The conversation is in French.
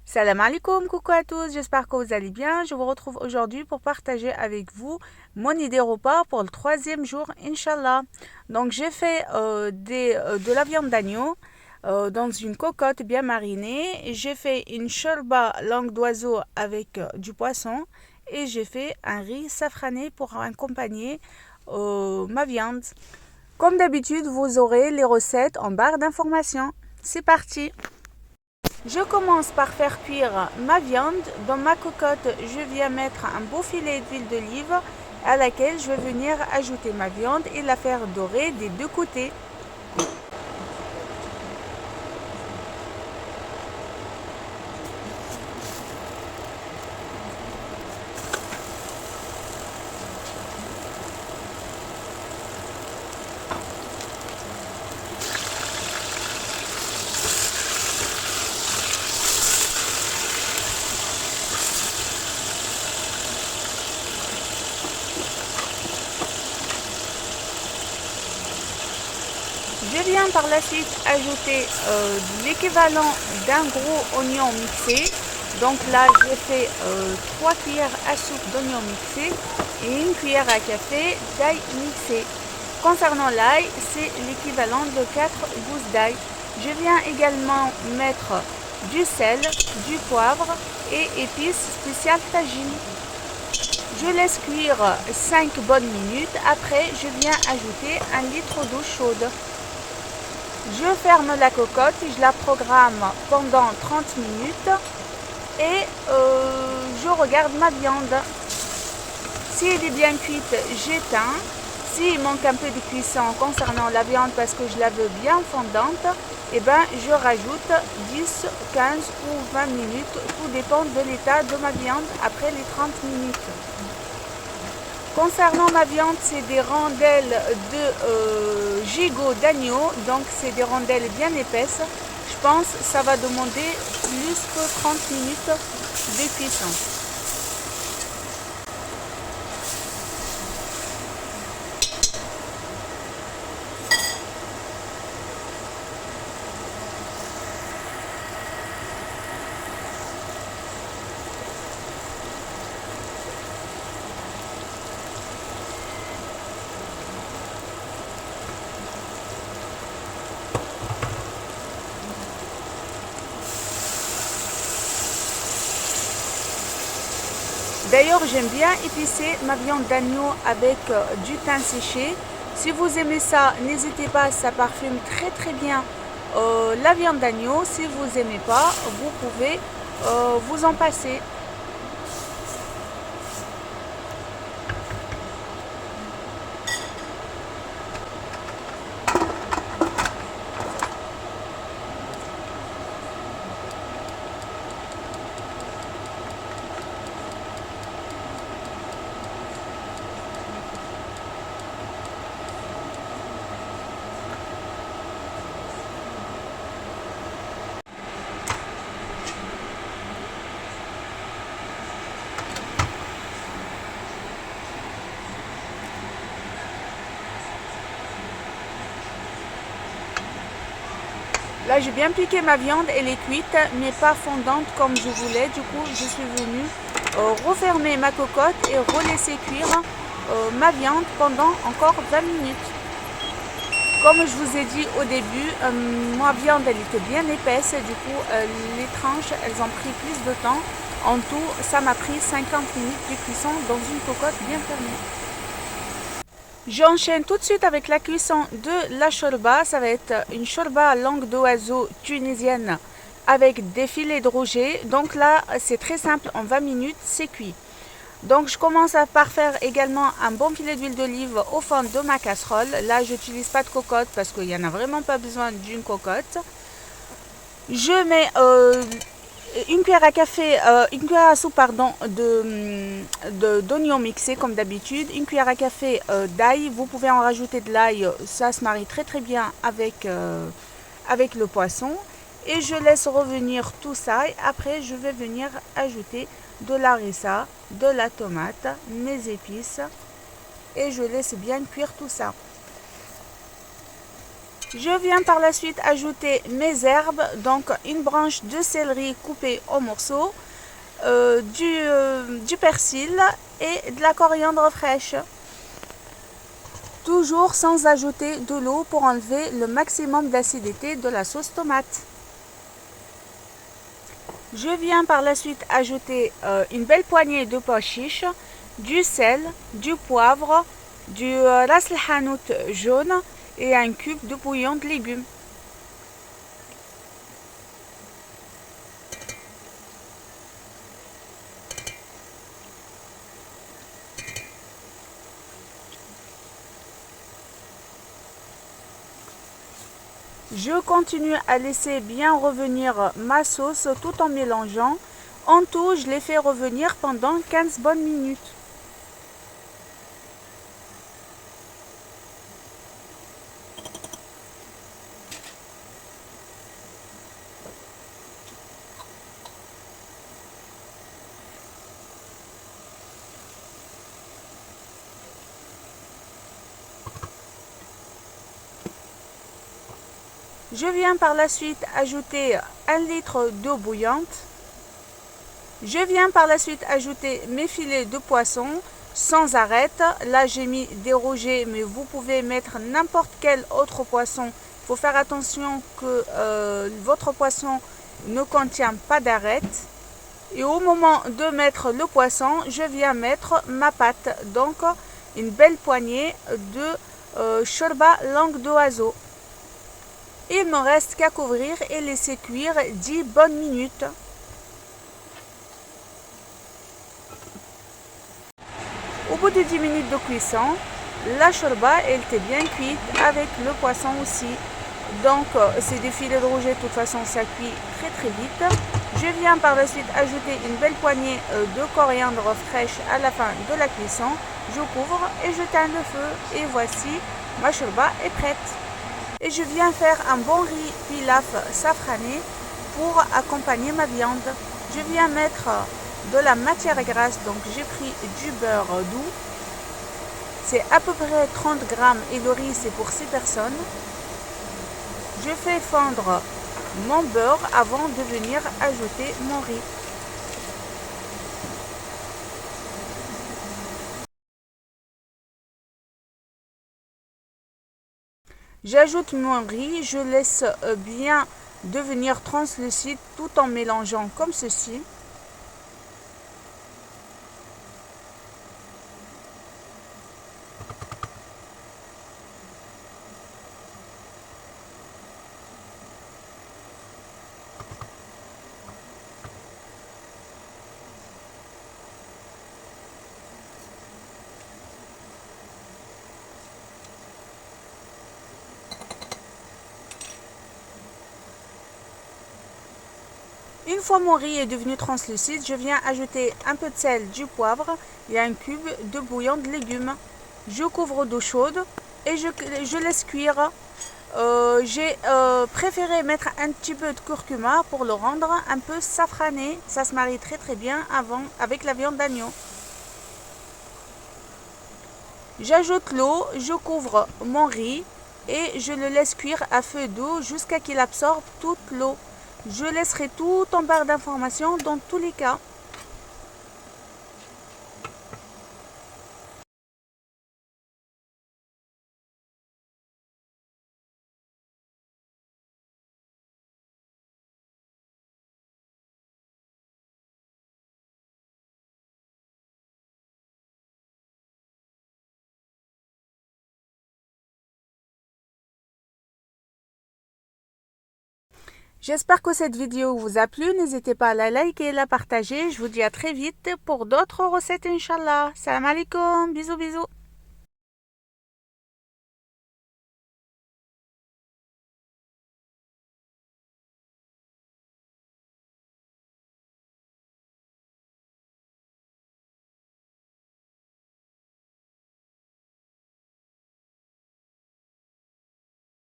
Salam alaikum, coucou à tous, j'espère que vous allez bien. Je vous retrouve aujourd'hui pour partager avec vous mon idée repas pour le troisième jour, Inch'Allah. Donc j'ai fait de la viande d'agneau dans une cocotte bien marinée. J'ai fait une shorba langue d'oiseau avec du poisson et j'ai fait un riz safrané pour accompagner ma viande. Comme d'habitude, vous aurez les recettes en barre d'informations. C'est parti! Je commence par faire cuire ma viande. Dans ma cocotte, je viens mettre un beau filet d'huile d'olive à laquelle je vais venir ajouter ma viande et la faire dorer des deux côtés. Je viens par la suite ajouter l'équivalent d'un gros oignon mixé. Donc là, j'ai fait 3 cuillères à soupe d'oignon mixé et une cuillère à café d'ail mixé. Concernant l'ail, c'est l'équivalent de 4 gousses d'ail. Je viens également mettre du sel, du poivre et épices spéciales tagine. Je laisse cuire 5 bonnes minutes. Après, je viens ajouter 1 litre d'eau chaude. Je ferme la cocotte, je la programme pendant 30 minutes et je regarde ma viande. Si elle est bien cuite, j'éteins. S'il manque un peu de cuisson concernant la viande parce que je la veux bien fondante, eh ben, je rajoute 10, 15 ou 20 minutes. Tout dépend de l'état de ma viande après les 30 minutes. Concernant ma viande, c'est des rondelles de gigot d'agneau, donc c'est des rondelles bien épaisses. Je pense que ça va demander plus que 30 minutes de cuisson. D'ailleurs, j'aime bien épicer ma viande d'agneau avec du thym séché. Si vous aimez ça, n'hésitez pas, ça parfume très bien la viande d'agneau. Si vous n'aimez pas, vous pouvez vous en passer. Là, j'ai bien piqué ma viande, elle est cuite, mais pas fondante comme je voulais. Du coup, je suis venue refermer ma cocotte et relaisser cuire ma viande pendant encore 20 minutes. Comme je vous ai dit au début, ma viande, elle était bien épaisse. Du coup, les tranches, elles ont pris plus de temps. En tout, ça m'a pris 50 minutes de cuisson dans une cocotte bien fermée. J'enchaîne tout de suite avec la cuisson de la shorba. Ça va être une shorba langue d'oiseau tunisienne avec des filets de rouget. Donc là, c'est très simple, en 20 minutes, c'est cuit. Donc je commence par faire également un bon filet d'huile d'olive au fond de ma casserole. Là, je n'utilise pas de cocotte parce qu'il n'y en a vraiment pas besoin d'une cocotte. Je mets une cuillère à café, une cuillère à soupe pardon, d'oignons mixés comme d'habitude, une cuillère à café d'ail. Vous pouvez en rajouter de l'ail, ça se marie très bien avec, avec le poisson. Et je laisse revenir tout ça et après je vais venir ajouter de la harissa, de la tomate, mes épices et je laisse bien cuire tout ça. Je viens par la suite ajouter mes herbes, donc une branche de céleri coupée en morceaux, du persil et de la coriandre fraîche. Toujours sans ajouter de l'eau pour enlever le maximum d'acidité de la sauce tomate. Je viens par la suite ajouter une belle poignée de pois chiches, du sel, du poivre, du ras el hanout jaune et un cube de bouillon de légumes. Je continue à laisser bien revenir ma sauce tout en mélangeant. En tout, je l'ai fait revenir pendant 15 bonnes minutes. Je viens par la suite ajouter 1 litre d'eau bouillante. Je viens par la suite ajouter mes filets de poisson sans arête. Là, j'ai mis des rougets, mais vous pouvez mettre n'importe quel autre poisson. Il faut faire attention que votre poisson ne contient pas d'arête. Et au moment de mettre le poisson, je viens mettre ma pâte. Donc, une belle poignée de shorba langue d'oiseau. Il ne me reste qu'à couvrir et laisser cuire 10 bonnes minutes. Au bout de 10 minutes de cuisson, la shorba elle était bien cuite avec le poisson aussi. Donc c'est des filets de rouget, de toute façon ça cuit très vite. Je viens par la suite ajouter une belle poignée de coriandre fraîche à la fin de la cuisson. Je couvre et je teins le feu et voici ma shorba est prête. Et je viens faire un bon riz pilaf safrané pour accompagner ma viande. Je viens mettre de la matière grasse, donc j'ai pris du beurre doux. C'est à peu près 30 grammes et le riz c'est pour 6 personnes. Je fais fondre mon beurre avant de venir ajouter mon riz. J'ajoute mon riz, je laisse bien devenir translucide tout en mélangeant comme ceci. Une fois mon riz est devenu translucide, je viens ajouter un peu de sel, du poivre et un cube de bouillon de légumes. Je couvre d'eau chaude et je laisse cuire. J'ai préféré mettre un petit peu de curcuma pour le rendre un peu safrané. Ça se marie très bien avec la viande d'agneau. J'ajoute l'eau, je couvre mon riz et je le laisse cuire à feu doux jusqu'à qu'il absorbe toute l'eau. Je laisserai tout en barre d'informations dans tous les cas. J'espère que cette vidéo vous a plu. N'hésitez pas à la liker et la partager. Je vous dis à très vite pour d'autres recettes, Inch'Allah. Salam alaikum. Bisous.